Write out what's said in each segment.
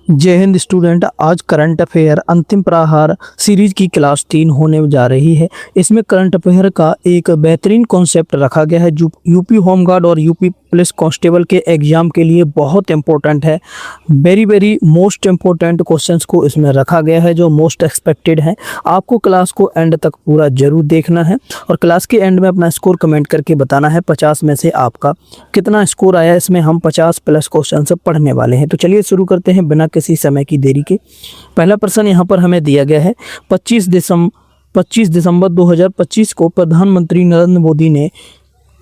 जय हिंद स्टूडेंट। आज current affair अंतिम प्रहार सीरीज की क्लास 3 होने जा रही है। इसमें करंट अफेयर का एक बेहतरीन कॉन्सेप्ट रखा गया है जो यूपी होमगार्ड और यूपी पुलिस कांस्टेबल के एग्जाम के लिए बहुत इंपॉर्टेंट है। वेरी मोस्ट इंपॉर्टेंट क्वेश्चंस को इसमें रखा गया है जो मोस्ट एक्सपेक्टेड है। आपको क्लास को एंड तक पूरा जरूर देखना है और क्लास के एंड में अपना स्कोर कमेंट करके बताना है 50 में से आपका कितना स्कोर आया। इसमें हम 50 प्लस क्वेश्चन पढ़ने वाले हैं। तो चलिए शुरू करते हैं बिना किसी समय की देरी के। पहला प्रश्न यहाँ पर हमें दिया गया है 25 दिसंबर 2025 को प्रधानमंत्री नरेंद्र मोदी ने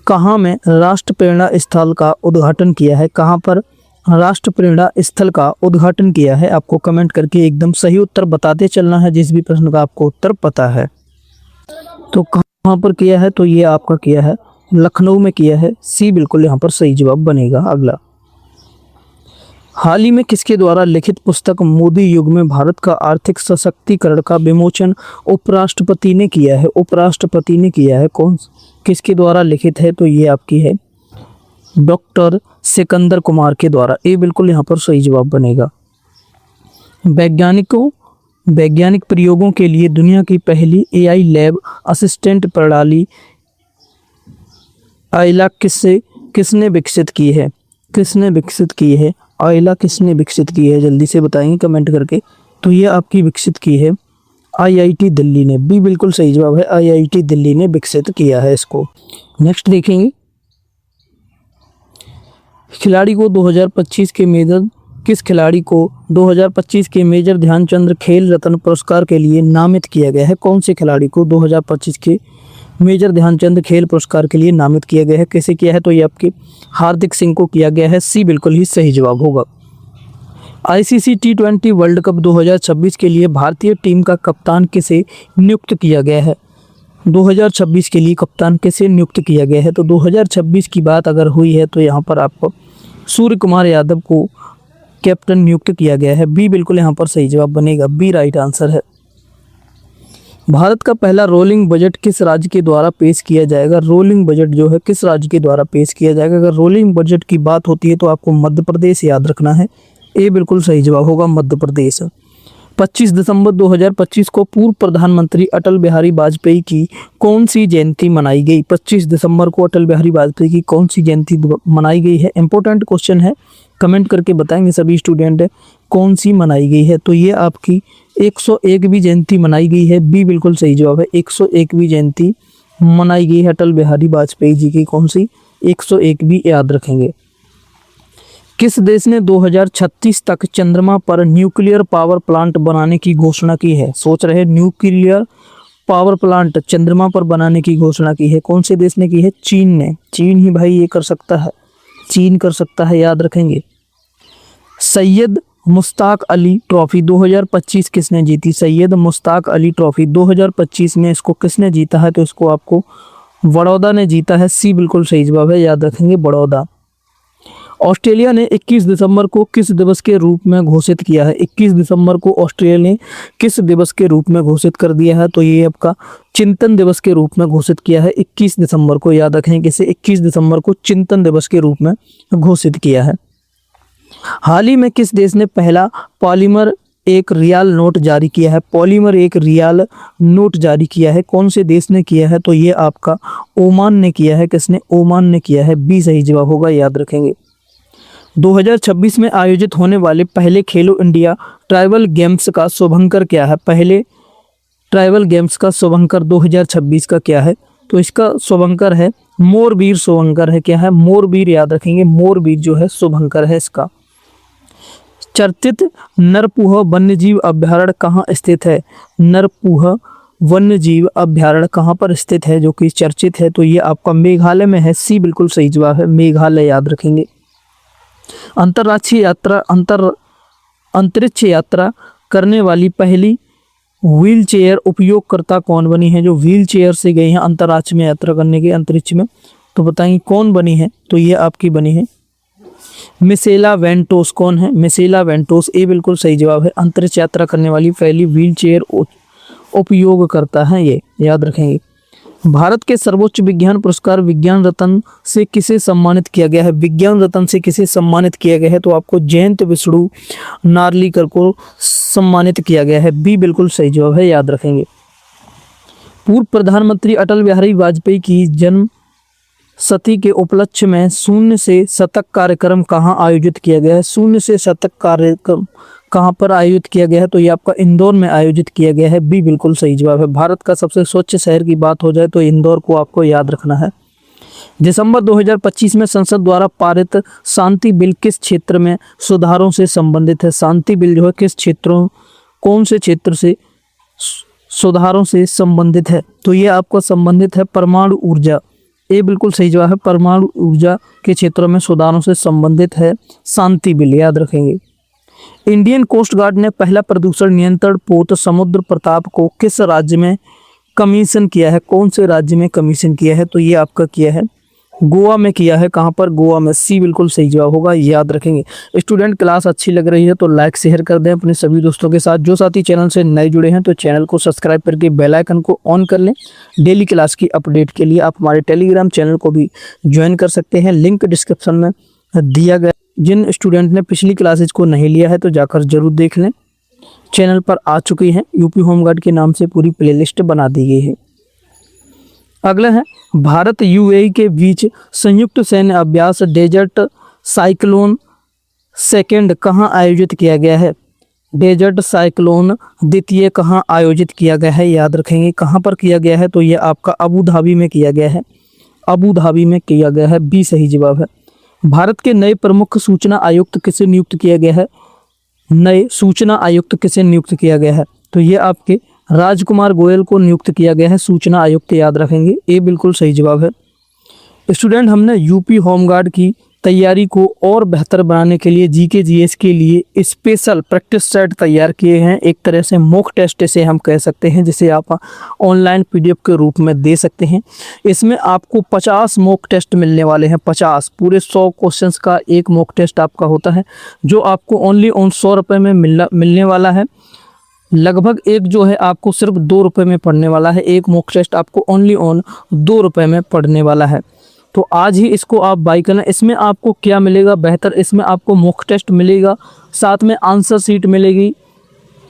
कहाँ में राष्ट्र प्रेरणा स्थल का उद्घाटन किया है। कहाँ पर राष्ट्र प्रेरणा स्थल का उद्घाटन किया है। आपको कमेंट करके एकदम सही उत्तर बताते चलना है जिस भी प्रश्न का आपको उत्तर पता है। तो कहाँ पर किया है, तो ये आपका किया है लखनऊ में किया है। सी बिल्कुल यहाँ पर सही जवाब बनेगा। अगला, हाल ही में किसके द्वारा लिखित पुस्तक मोदी युग में भारत का आर्थिक सशक्तिकरण का विमोचन उपराष्ट्रपति ने किया है। उपराष्ट्रपति ने किया है, कौन किसके द्वारा लिखित है, तो ये आपकी है डॉक्टर सिकंदर कुमार के द्वारा। ये बिल्कुल यहाँ पर सही जवाब बनेगा। वैज्ञानिक प्रयोगों के लिए दुनिया की पहली एआई लैब असिस्टेंट प्रणाली आयला किसने विकसित की है। किसने विकसित की है आयला, किसने विकसित की है, जल्दी से बताएंगे कमेंट करके। तो ये आपकी विकसित की है आईआईटी दिल्ली ने। बी बिल्कुल सही जवाब है, आईआईटी दिल्ली ने विकसित किया है इसको। नेक्स्ट देखेंगे, खिलाड़ी को 2025 के मेजर किस खिलाड़ी को 2025 के मेजर ध्यानचंद खेल रत्न पुरस्कार के लिए नामित किया गया है। कौन से खिलाड़ी को 2025 के मेजर ध्यानचंद खेल पुरस्कार के लिए नामित किया गया है, कैसे किया है, तो ये आपके हार्दिक सिंह को किया गया है। सी बिल्कुल ही सही जवाब होगा। आईसीसी T20 वर्ल्ड कप 2026 के लिए भारतीय टीम का कप्तान किसे नियुक्त किया गया है। 2026 के लिए कप्तान किसे नियुक्त किया गया है, तो 2026 की बात अगर हुई है तो यहाँ पर आपको सूर्य कुमार यादव को कैप्टन नियुक्त किया गया है। बी बिल्कुल यहाँ पर सही जवाब बनेगा। बी राइट आंसर है। भारत का पहला रोलिंग बजट किस राज्य के द्वारा पेश किया जाएगा। रोलिंग बजट जो है किस राज्य के द्वारा पेश किया जाएगा। अगर रोलिंग बजट की बात होती है तो आपको मध्य प्रदेश याद रखना है। ए बिल्कुल सही जवाब होगा, मध्य प्रदेश। 25 दिसंबर 2025 को पूर्व प्रधानमंत्री अटल बिहारी वाजपेयी की कौन सी जयंती मनाई गई। 25 दिसंबर को अटल बिहारी वाजपेयी की कौन सी जयंती मनाई गई है। इंपॉर्टेंट क्वेश्चन है, कमेंट करके बताएंगे सभी स्टूडेंट कौन सी मनाई गई है। तो ये आपकी 101वीं जयंती मनाई गई है। बी बिल्कुल सही जवाब है, 101वीं जयंती मनाई गई है अटल बिहारी वाजपेयी जी की। कौन सी 101वीं याद रखेंगे। किस देश ने 2036 तक चंद्रमा पर न्यूक्लियर पावर प्लांट बनाने की घोषणा की है। सोच रहे न्यूक्लियर पावर प्लांट चंद्रमा पर बनाने की घोषणा की है। कौन से देश ने की है। चीन ने। चीन ही भाई ये कर सकता है, चीन कर सकता है, याद रखेंगे। सैयद मुश्ताक अली ट्रॉफी 2025 किसने जीती। सैयद मुश्ताक अली ट्रॉफी 2025 में इसको किसने जीता है, तो इसको आपको बड़ौदा ने जीता है। सी बिल्कुल सही जवाब है, याद रखेंगे बड़ौदा। ऑस्ट्रेलिया ने 21 दिसंबर को किस दिवस के रूप में घोषित किया है। 21 दिसंबर को ऑस्ट्रेलिया ने किस दिवस के रूप में घोषित कर दिया है, तो ये आपका चिंतन दिवस के रूप में घोषित किया है। 21 दिसंबर को याद रखें, किसे 21 दिसंबर को चिंतन दिवस के रूप में घोषित किया है। हाल ही में किस देश ने पहला पॉलीमर एक रियाल नोट जारी किया है। पॉलीमर एक रियाल नोट जारी किया है, कौन से देश ने किया है, तो ये आपका ओमान ने किया है। किसने, ओमान ने किया है। बी सही जवाब होगा, याद रखेंगे। 2026 में आयोजित होने वाले पहले खेलो इंडिया ट्राइबल गेम्स का शुभंकर क्या है। पहले ट्राइबल गेम्स का शुभंकर 2026 का क्या है, तो इसका शुभंकर है मोरबीर। शुभंकर है, क्या है, मोरबीर, याद रखेंगे। मोरबीर जो है शुभंकर है इसका। चर्चित नरपुह वन्यजीव अभ्यारण्य कहाँ स्थित है। नरपुह वन्यजीव अभ्यारण्य कहाँ पर स्थित है जो कि चर्चित है, तो ये आपका मेघालय में है। सी बिल्कुल सही जवाब है, मेघालय, याद रखेंगे। अंतरिक्ष यात्रा करने वाली पहली व्हील चेयर उपयोगकर्ता कौन बनी है। जो व्हील चेयर से गई हैं अंतरिक्ष में यात्रा करने के, अंतरिक्ष में, तो बताएंगे कौन बनी है, तो ये आपकी बनी है मिशेला वेंटोस। कौन है, मिशेला वेंटोस। ए बिल्कुल सही जवाब है, अंतरिक्ष यात्रा करने वाली पहली व्हील चेयर उपयोगकर्ता है ये, याद रखेंगे। भारत के सर्वोच्च विज्ञान पुरस्कार विज्ञान रत्न से किसे सम्मानित किया गया है? विज्ञान रत्न से किसे सम्मानित किया गया है? तो आपको जयंत विष्णु नार्लिकर को सम्मानित किया गया है। बी बिल्कुल सही जवाब है, याद रखेंगे। पूर्व प्रधानमंत्री अटल बिहारी वाजपेयी की जन्म शती के उपलक्ष्य में शून्य से शतक कार्यक्रम कहाँ आयोजित किया गया है? शून्य से शतक कार्यक्रम कहाँ पर आयोजित किया गया है? तो ये आपका इंदौर में आयोजित किया गया है। बी बिल्कुल सही जवाब है। भारत का सबसे स्वच्छ शहर की बात हो जाए तो इंदौर को आपको याद रखना है। दिसंबर 2025 में संसद द्वारा पारित शांति बिल किस क्षेत्र में सुधारों से संबंधित है? शांति बिल जो है किस क्षेत्रों, कौन से क्षेत्र से सुधारों से संबंधित है? तो ये आपको संबंधित है परमाणु ऊर्जा। ये बिल्कुल सही जवाब है, परमाणु ऊर्जा के क्षेत्रों में सुधारों से संबंधित है शांति बिल, याद रखेंगे। इंडियन कोस्ट गार्ड ने पहला प्रदूषण नियंत्रण पोत समुद्र प्रताप को किस राज्य में कमीशन किया है? कौन से राज्य में कमीशन किया है? तो ये आपका किया है गोवा में किया है। कहाँ पर? गोवा में। सी बिल्कुल सही जवाब होगा, याद रखेंगे। स्टूडेंट, क्लास अच्छी लग रही है तो लाइक शेयर कर दें अपने सभी दोस्तों के साथ। जो साथी चैनल से नए जुड़े हैं तो चैनल को सब्सक्राइब करके बेल आइकन को ऑन कर लें। डेली क्लास की अपडेट के लिए आप हमारे टेलीग्राम चैनल को भी ज्वाइन कर सकते हैं, लिंक डिस्क्रिप्शन में दिया गया। जिन स्टूडेंट ने पिछली क्लासेज को नहीं लिया है तो जाकर जरूर देख लें। चैनल पर आ चुकी है, यूपी होमगार्ड के नाम से पूरी प्लेलिस्ट बना दी गई है। अगला है, भारत यूएई के बीच संयुक्त सैन्य अभ्यास डेजर्ट साइक्लोन सेकेंड कहाँ आयोजित किया गया है? डेजर्ट साइक्लोन द्वितीय कहाँ आयोजित किया गया है? याद रखेंगे। कहाँ पर किया गया है? तो ये आपका अबू धाबी में किया गया है। अबू धाबी में किया गया है। बी सही जवाब है। भारत के नए प्रमुख सूचना आयुक्त किसे नियुक्त किया गया है? नए सूचना आयुक्त किसे नियुक्त किया गया है? तो ये आपके राजकुमार गोयल को नियुक्त किया गया है सूचना आयुक्त, याद रखेंगे। ये बिल्कुल सही जवाब है। स्टूडेंट, हमने यूपी होमगार्ड की तैयारी को और बेहतर बनाने के लिए जीके जीएस के लिए स्पेशल प्रैक्टिस सेट तैयार किए हैं। एक तरह से मॉक टेस्ट से हम कह सकते हैं, जिसे आप ऑनलाइन पीडीएफ के रूप में दे सकते हैं। इसमें आपको 50 मॉक टेस्ट मिलने वाले हैं। 50 पूरे 100 क्वेश्चंस का एक मॉक टेस्ट आपका होता है, जो आपको ओनली ऑन 100 रुपये में मिलने वाला है। लगभग एक जो है आपको सिर्फ 2 रुपये में पढ़ने वाला है। एक मॉक टेस्ट आपको ओनली ऑन 2 रुपये में पढ़ने वाला है। तो आज ही इसको आप बाई करना। इसमें आपको क्या मिलेगा बेहतर? इसमें आपको मॉक टेस्ट मिलेगा, साथ में आंसर शीट मिलेगी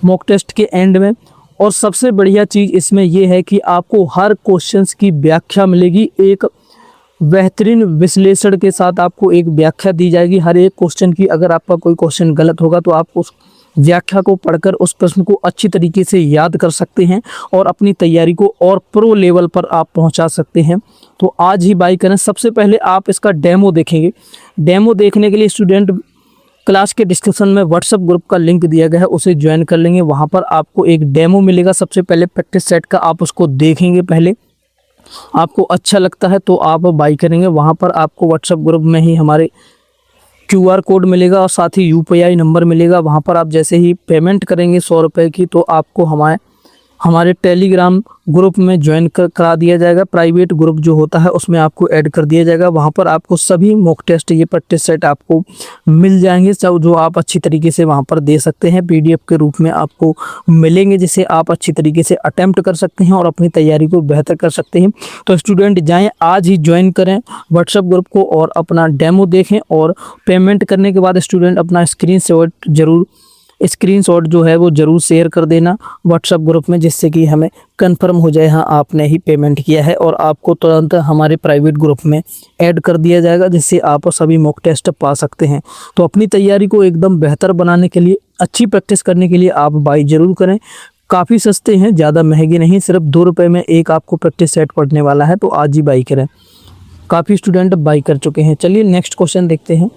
मॉक टेस्ट के एंड में। और सबसे बढ़िया चीज़ इसमें यह है कि आपको हर क्वेश्चंस की व्याख्या मिलेगी। एक बेहतरीन विश्लेषण के साथ आपको एक व्याख्या दी जाएगी हर एक क्वेश्चन की। अगर आपका कोई क्वेश्चन गलत होगा तो आप उस व्याख्या को पढ़कर उस प्रश्न को अच्छी तरीके से याद कर सकते हैं और अपनी तैयारी को और प्रो लेवल पर आप पहुंचा सकते हैं। तो आज ही बाई करें। सबसे पहले आप इसका डेमो देखेंगे। डेमो देखने के लिए स्टूडेंट, क्लास के डिस्क्रिप्शन में व्हाट्सएप ग्रुप का लिंक दिया गया है, उसे ज्वाइन कर लेंगे। वहां पर आपको एक डेमो मिलेगा। सबसे पहले प्रैक्टिस सेट का आप उसको देखेंगे। पहले आपको अच्छा लगता है तो आप बाई करेंगे। वहां पर आपको व्हाट्सएप ग्रुप में ही हमारे QR कोड मिलेगा और साथ ही UPI नंबर मिलेगा। वहाँ पर आप जैसे ही पेमेंट करेंगे 100 रुपये की, तो आपको हमारे टेलीग्राम ग्रुप में ज्वाइन करा दिया जाएगा। प्राइवेट ग्रुप जो होता है उसमें आपको ऐड कर दिया जाएगा। वहाँ पर आपको सभी मॉक टेस्ट, ये प्रैक्टिस सेट आपको मिल जाएंगे, जो आप अच्छी तरीके से वहाँ पर दे सकते हैं। PDF के रूप में आपको मिलेंगे, जिसे आप अच्छी तरीके से अटेम्प्ट कर सकते हैं और अपनी तैयारी को बेहतर कर सकते हैं। तो स्टूडेंट जाएँ, आज ही ज्वाइन करें व्हाट्सएप ग्रुप को और अपना डेमो देखें। और पेमेंट करने के बाद स्टूडेंट अपना स्क्रीनशॉट जो है वो ज़रूर शेयर कर देना व्हाट्सएप ग्रुप में, जिससे कि हमें कंफर्म हो जाए हाँ आपने ही पेमेंट किया है। और आपको तुरंत हमारे प्राइवेट ग्रुप में ऐड कर दिया जाएगा, जिससे आप सभी मॉक टेस्ट पा सकते हैं। तो अपनी तैयारी को एकदम बेहतर बनाने के लिए, अच्छी प्रैक्टिस करने के लिए आप बाई ज़रूर करें। काफ़ी सस्ते हैं, ज़्यादा महंगे नहीं, सिर्फ 2 रुपये में एक आपको प्रैक्टिस सेट पढ़ने वाला है। तो आज ही बाई करें। काफ़ी स्टूडेंट बाई कर चुके हैं। चलिए नेक्स्ट क्वेश्चन देखते हैं।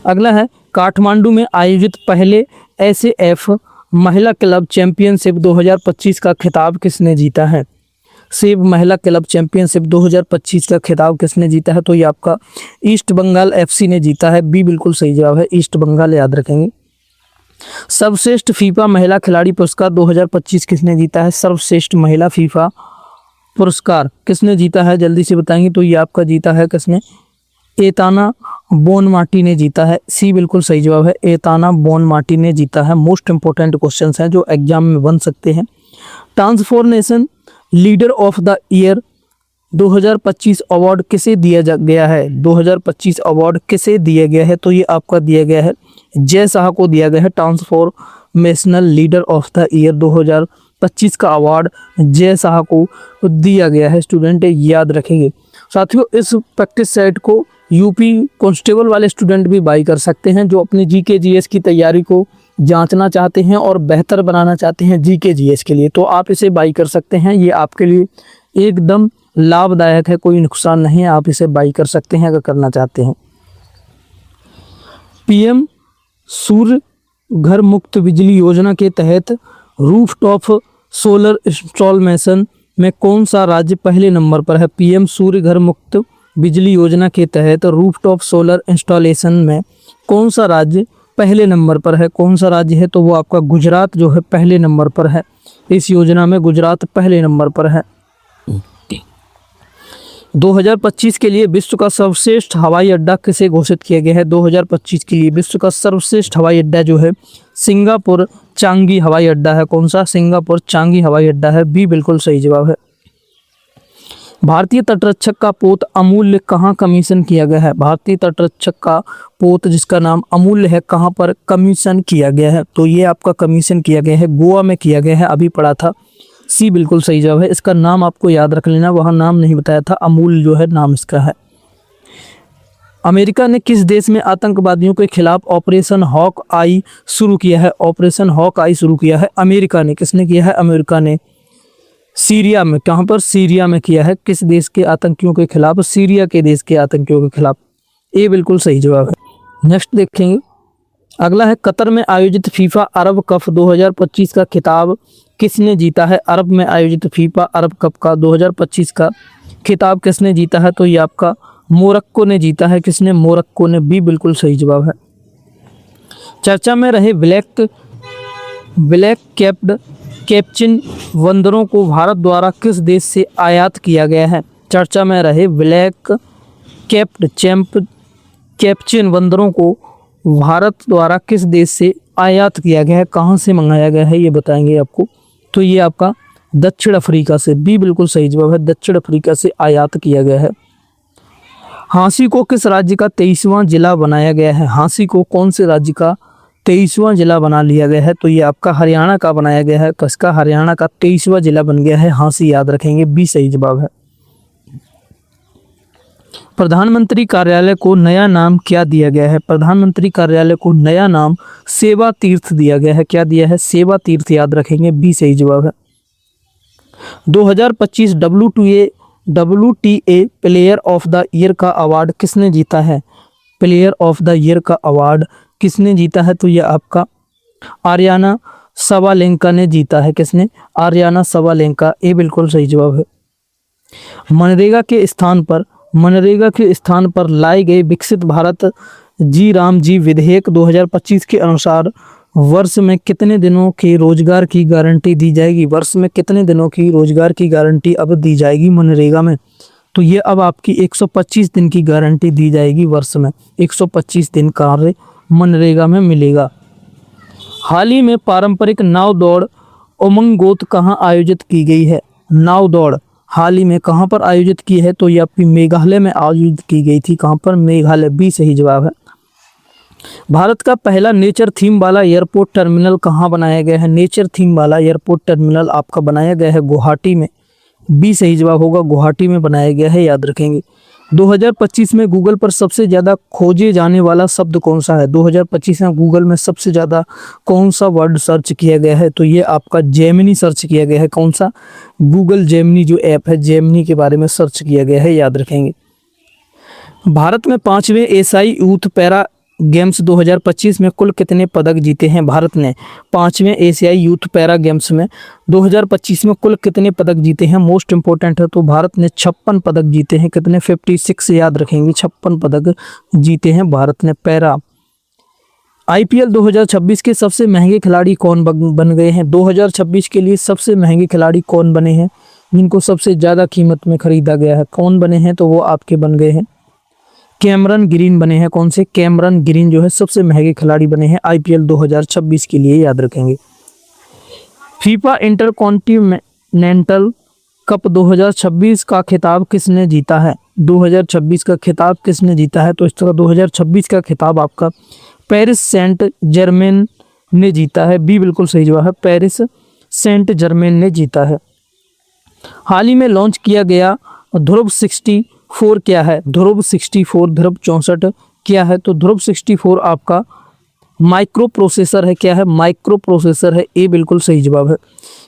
अगला है, काठमांडू में आयोजित पहले SAF महिला क्लब चैंपियनशिप 2025 का खिताब किसने जीता है? सेब महिला क्लब चैंपियनशिप 2025 का खिताब किसने जीता है? तो ये आपका ईस्ट बंगाल FC ने जीता है। बी बिल्कुल सही जवाब है, ईस्ट बंगाल, याद रखेंगे। सर्वश्रेष्ठ फीफा महिला खिलाड़ी पुरस्कार 2025 किसने जीता है? सर्वश्रेष्ठ महिला फीफा पुरस्कार किसने जीता है? जल्दी से बताएंगे। तो ये आपका जीता है किसने? एताना बोनमाटी ने जीता है। सी बिल्कुल सही जवाब है, एताना बोनमाटी ने जीता है। मोस्ट इंपोर्टेंट क्वेश्चंस हैं जो एग्जाम में बन सकते हैं। Transformation leader of the year 2025 award किसे गया है? 2025 अवार्ड किसे दिया गया है? तो ये आपका दिया गया है जय शाह को दिया गया है। Transformational leader of the year 2025 का अवार्ड जय शाह को दिया गया है। स्टूडेंट याद रखेंगे। साथियों, इस प्रैक्टिस सेट को यूपी कांस्टेबल वाले स्टूडेंट भी बाई कर सकते हैं जो अपनी जीके जीएस की तैयारी को जांचना चाहते हैं और बेहतर बनाना चाहते हैं जीके जीएस के लिए, तो आप इसे बाई कर सकते हैं। ये आपके लिए एकदम लाभदायक है, कोई नुकसान नहीं है, आप इसे बाई कर सकते हैं अगर करना चाहते हैं। पीएम सूर्य घर मुक्त बिजली योजना के तहत रूफटॉप सोलर इंस्टॉलेशन में कौन सा राज्य पहले नंबर पर है? पीएम सूर्य घर मुक्त बिजली योजना के तहत रूफटॉप सोलर इंस्टॉलेशन में कौन सा राज्य पहले नंबर पर है? कौन सा राज्य है? तो वो आपका गुजरात जो है पहले नंबर पर है। इस योजना में गुजरात पहले नंबर पर है। 2025 के लिए विश्व का सर्वश्रेष्ठ हवाई अड्डा किसे घोषित किया गया है? 2025 के लिए विश्व का सर्वश्रेष्ठ हवाई अड्डा जो है सिंगापुर चांगी हवाई अड्डा है। कौन सा? सिंगापुर चांगी हवाई अड्डा है। बी बिल्कुल सही जवाब है। भारतीय तटरक्षक का पोत अमूल्य कहाँ कमीशन किया गया है? भारतीय तटरक्षक का पोत जिसका नाम अमूल्य है कहाँ पर कमीशन किया गया है? तो ये आपका कमीशन किया गया है गोवा में किया गया है, अभी पढ़ा था। सी बिल्कुल सही जवाब है। इसका नाम आपको याद रख लेना, वहाँ नाम नहीं बताया था, अमूल्य जो है नाम इसका है। अमेरिका ने किस देश में आतंकवादियों के खिलाफ ऑपरेशन हॉक आई शुरू किया है? ऑपरेशन हॉक आई शुरू किया है अमेरिका ने। किसने किया है? अमेरिका ने। सीरिया में। कहाँ पर? सीरिया में किया है। किस देश के आतंकियों के खिलाफ? सीरिया के देश के आतंकियों के खिलाफ। ये बिल्कुल सही जवाब है। नेक्स्ट देखेंगे, अगला है कतर में आयोजित फीफा अरब कप 2025 का खिताब किसने जीता है? अरब में आयोजित फीफा अरब कप का 2025 का खिताब किसने जीता है? तो ये आपका मोरक्को ने जीता है। किसने? मोरक्को ने। भी बिल्कुल सही जवाब है। चर्चा में रहे ब्लैक कैप्ड कैप्चिन बंदरों को भारत द्वारा किस देश से आयात किया गया है? चर्चा में रहे ब्लैक कैप्ड कैप्चिन बंदरों को भारत द्वारा किस देश से आयात किया गया है? कहाँ से मंगाया गया है ये बताएंगे आपको। तो ये आपका दक्षिण अफ्रीका से। बी बिल्कुल सही जवाब है। दक्षिण अफ्रीका से आयात किया गया है। हाँसी को किस राज्य का 23वां जिला बनाया गया है? हाँसी को कौन से राज्य का 23वां जिला बना लिया गया है? तो ये आपका हरियाणा का बनाया गया है। किसका? हरियाणा का 23वां जिला बन गया है हाँसी, याद रखेंगे। बी सही जवाब है। प्रधानमंत्री कार्यालय को नया नाम क्या दिया गया है? प्रधानमंत्री कार्यालय को नया नाम सेवा तीर्थ दिया गया है। क्या दिया है? सेवा तीर्थ, याद रखेंगे। बी सही जवाब है। 2025 WTA player of the year का अवार्ड किसने जीता है? प्लेयर ऑफ द ईयर का अवार्ड किसने जीता है? तो यह आपका आर्याना सवालेंका ने जीता है। किसने? आर्याना सवालेंका। ये बिल्कुल सही जवाब है। मनरेगा के स्थान पर लाए गए विकसित भारत राम जी विधेयक 2025 के अनुसार वर्ष में कितने दिनों के रोजगार की गारंटी दी जाएगी? वर्ष में कितने दिनों की रोजगार की गारंटी अब दी जाएगी मनरेगा में? तो ये अब आपकी 125 दिन की गारंटी दी जाएगी। वर्ष में 125 दिन कार्य मनरेगा में मिलेगा। हाल ही में पारंपरिक नाव दौड़ उमंगोत कहाँ आयोजित की गई है? नाव दौड़ हाल ही में कहाँ पर आयोजित की है? तो ये आपकी मेघालय में आयोजित की गई थी। कहाँ पर? मेघालय। बी सही जवाब है। भारत का पहला नेचर थीम वाला एयरपोर्ट टर्मिनल कहाँ बनाया गया है? नेचर थीम वाला एयरपोर्ट टर्मिनल आपका बनाया गया है गुवाहाटी में। बी सही जवाब होगा। गुवाहाटी में बनाया गया है, याद रखेंगे। 2025 में गूगल पर सबसे ज़्यादा खोजे जाने वाला शब्द कौन सा है? 2025 में गूगल में सबसे ज़्यादा कौन सा वर्ड सर्च किया गया है? तो ये आपका जेमिनी सर्च किया गया है। कौन सा? गूगल जेमिनी जो ऐप है, जेमिनी के बारे में सर्च किया गया है, याद रखेंगे। भारत में 5वें एशियाई यूथ पैरा गेम्स 2025 में कुल कितने पदक जीते हैं? भारत ने 5वें एशियाई यूथ पैरा गेम्स में 2025 में कुल कितने पदक जीते हैं? मोस्ट इंपॉर्टेंट है। तो भारत ने 56 पदक जीते हैं। कितने? 56, याद रखेंगे। 56 पदक जीते हैं भारत ने पैरा। IPL 2026 के सबसे महंगे खिलाड़ी कौन बन गए हैं? 2026 के लिए सबसे महंगे खिलाड़ी कौन बने हैं जिनको सबसे ज़्यादा कीमत में खरीदा गया है? कौन बने हैं? तो वो आपके बन गए हैं कैमरन ग्रीन बने हैं। कौन से? कैमरन ग्रीन जो है सबसे महंगे खिलाड़ी बने हैं IPL 2026 के लिए, याद रखेंगे। फीफा इंटरकॉन्टिनेंटल कप 2026 का खिताब किसने जीता है? 2026 का खिताब किसने जीता है? तो इस तरह 2026 का खिताब आपका पेरिस सेंट जर्मेन ने जीता है। बी बिल्कुल सही जवाब है, पेरिस सेंट जर्मेन ने जीता है। हाल ही में लॉन्च किया गया ध्रुव 64 क्या है? ध्रुव 64, ध्रुव 64 क्या है? तो ध्रुव 64 आपका माइक्रो प्रोसेसर है। क्या है? माइक्रो प्रोसेसर है। ए बिल्कुल सही जवाब है।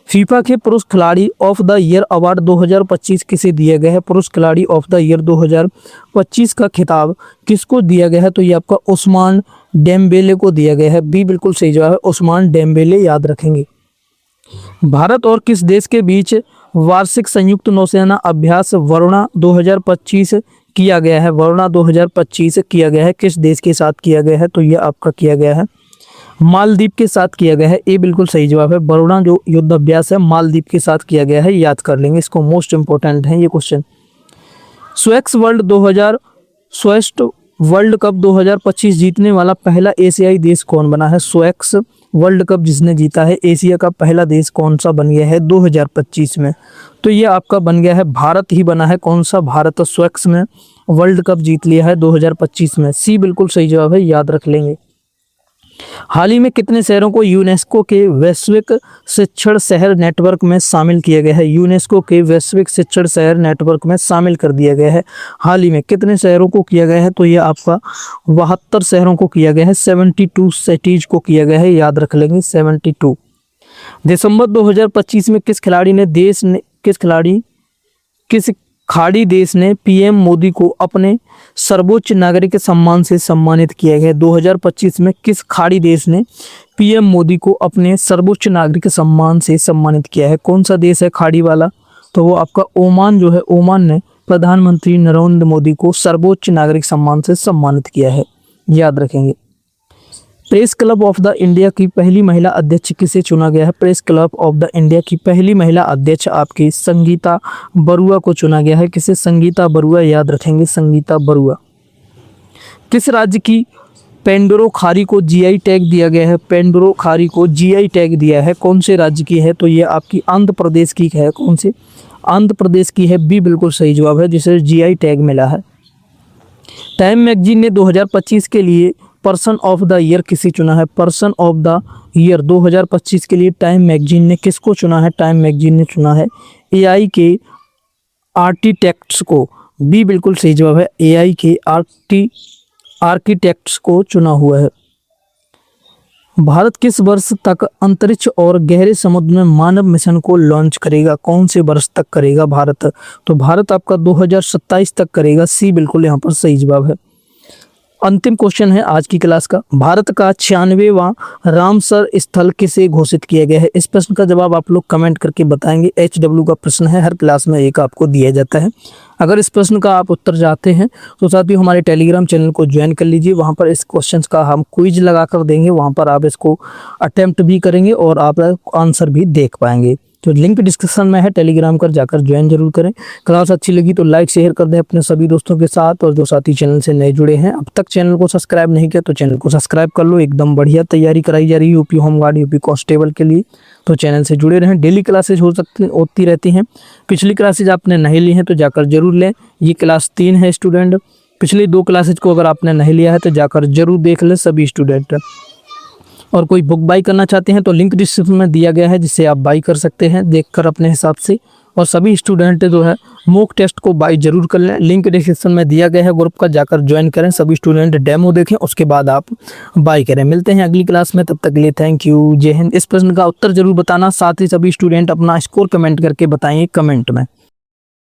फीफा के पुरुष खिलाड़ी ऑफ द ईयर अवार्ड 2025 किसे दिया गया है? पुरुष खिलाड़ी ऑफ द ईयर 2025 का खिताब किसको दिया गया है? तो ये आपका उस्मान डेम्बेले को दिया गया है। बी बिल्कुल सही जवाब है, उस्मान डेम्बेले, याद रखेंगे। भारत और किस देश के बीच वार्षिक संयुक्त नौसेना अभ्यास वरुणा 2025 किया गया है? वरुणा 2025 किया गया है, किस देश के साथ किया गया है? तो यह आपका किया गया है मालदीव के साथ किया गया है। ए बिल्कुल सही जवाब है, वरुणा जो युद्ध अभ्यास है मालदीव के साथ किया गया है, याद कर लेंगे इसको, मोस्ट इंपोर्टेंट है ये क्वेश्चन। स्वेक्स वर्ल्ड कप 2025 जीतने वाला पहला एशियाई देश कौन बना है? स्वेक्स वर्ल्ड कप जिसने जीता है, एशिया का पहला देश कौन सा बन गया है 2025 में? तो ये आपका बन गया है भारत ही बना है। कौन सा? भारत। स्वेक्स में वर्ल्ड कप जीत लिया है 2025 में। सी बिल्कुल सही जवाब है, याद रख लेंगे। हाल ही में कितने शहरों को यूनेस्को के वैश्विक शिक्षण शहर नेटवर्क में शामिल किया गया है? यूनेस्को के वैश्विक शिक्षण शहर नेटवर्क में शामिल कर दिया गया है। हाल ही में कितने शहरों को किया गया है? तो ये आपका 72 शहरों को किया गया है, 72 सिटीज को किया गया है, याद रख लेंगे 72। दिसंबर 2025 में किस खाड़ी देश ने पीएम मोदी को अपने सर्वोच्च नागरिक सम्मान से सम्मानित किया गया? 2025 में किस खाड़ी देश ने पीएम मोदी को अपने सर्वोच्च नागरिक सम्मान से सम्मानित किया है? कौन सा देश है खाड़ी वाला? तो वो आपका ओमान जो है, ओमान ने प्रधानमंत्री नरेंद्र मोदी को सर्वोच्च नागरिक सम्मान से सम्मानित किया है, याद रखेंगे। Press club of the India की पहली महिला अध्यक्ष किसे चुना गया है? Press club of the India की पहली महिला अध्यक्ष आपकी संगीता बरुआ को चुना गया है। किसे? संगीता बरुआ, याद रखेंगे, संगीता बरुआ। किस राज्य की पेंडोरो खारी को जीआई टैग दिया गया है? पेंडोरो खारी को जीआई टैग दिया है, कौन से राज्य की है? तो ये आपकी आंध्र प्रदेश की है। कौन से? आंध्र प्रदेश की है। बी बिल्कुल सही जवाब है, जिसे जीआई टैग मिला है। टाइम मैगजीन ने 2025 के लिए पर्सन ऑफ द ईयर किसे चुना है? पर्सन ऑफ द ईयर 2025 के लिए टाइम मैगजीन ने किसको चुना है? टाइम मैगजीन ने चुना है एआई के आर्किटेक्ट्स को। बी बिल्कुल सही जवाब है, एआई के आर्किटेक्ट्स को चुना हुआ है। भारत किस वर्ष तक अंतरिक्ष और गहरे समुद्र में मानव मिशन को लॉन्च करेगा? कौन से वर्ष तक करेगा भारत? तो भारत आपका 2027 तक करेगा। सी बिल्कुल यहाँ पर सही जवाब है। अंतिम क्वेश्चन है आज की क्लास का। भारत का 96वां रामसर स्थल किसे घोषित किया गया है? इस प्रश्न का जवाब आप लोग कमेंट करके बताएंगे। HW का प्रश्न है, हर क्लास में एक आपको दिया जाता है। अगर इस प्रश्न का आप उत्तर चाहते हैं तो साथियों हमारे टेलीग्राम चैनल को ज्वाइन कर लीजिए। वहां पर इस क्वेश्चन का हम क्विज लगा कर देंगे, वहां पर आप इसको अटेम्प्ट भी करेंगे और आप आंसर भी देख पाएंगे। तो लिंक डिस्क्रिप्शन में है, टेलीग्राम कर जाकर ज्वाइन जरूर करें। क्लास अच्छी लगी तो लाइक शेयर कर दें अपने सभी दोस्तों के साथ, और जो साथी चैनल से नए जुड़े हैं अब तक चैनल को सब्सक्राइब नहीं किया तो चैनल को सब्सक्राइब कर लो। एकदम बढ़िया तैयारी कराई जा रही है यूपी होमगार्ड, यूपी कांस्टेबल के लिए, तो चैनल से जुड़े रहें। डेली क्लासेज होती रहती हैं। पिछली क्लासेज आपने नहीं ली हैं तो जाकर जरूर लें। ये क्लास 3 है स्टूडेंट। पिछली 2 क्लासेज को अगर आपने नहीं लिया है तो जाकर जरूर देख लें सभी स्टूडेंट। और कोई बुक बाई करना चाहते हैं तो लिंक डिस्क्रिप्शन में दिया गया है, जिससे आप बाई कर सकते हैं देखकर अपने हिसाब से। और सभी स्टूडेंट जो है मॉक टेस्ट को बाई जरूर कर लें। लिंक डिस्क्रिप्शन में दिया गया है ग्रुप का, जाकर ज्वाइन करें। सभी स्टूडेंट डेमो देखें, उसके बाद आप बाई करें। मिलते हैं अगली क्लास में, तब तक के लिए थैंक यू, जय हिंद। इस प्रश्न का उत्तर जरूर बताना, साथ ही सभी स्टूडेंट अपना स्कोर कमेंट करके बताइए कमेंट में।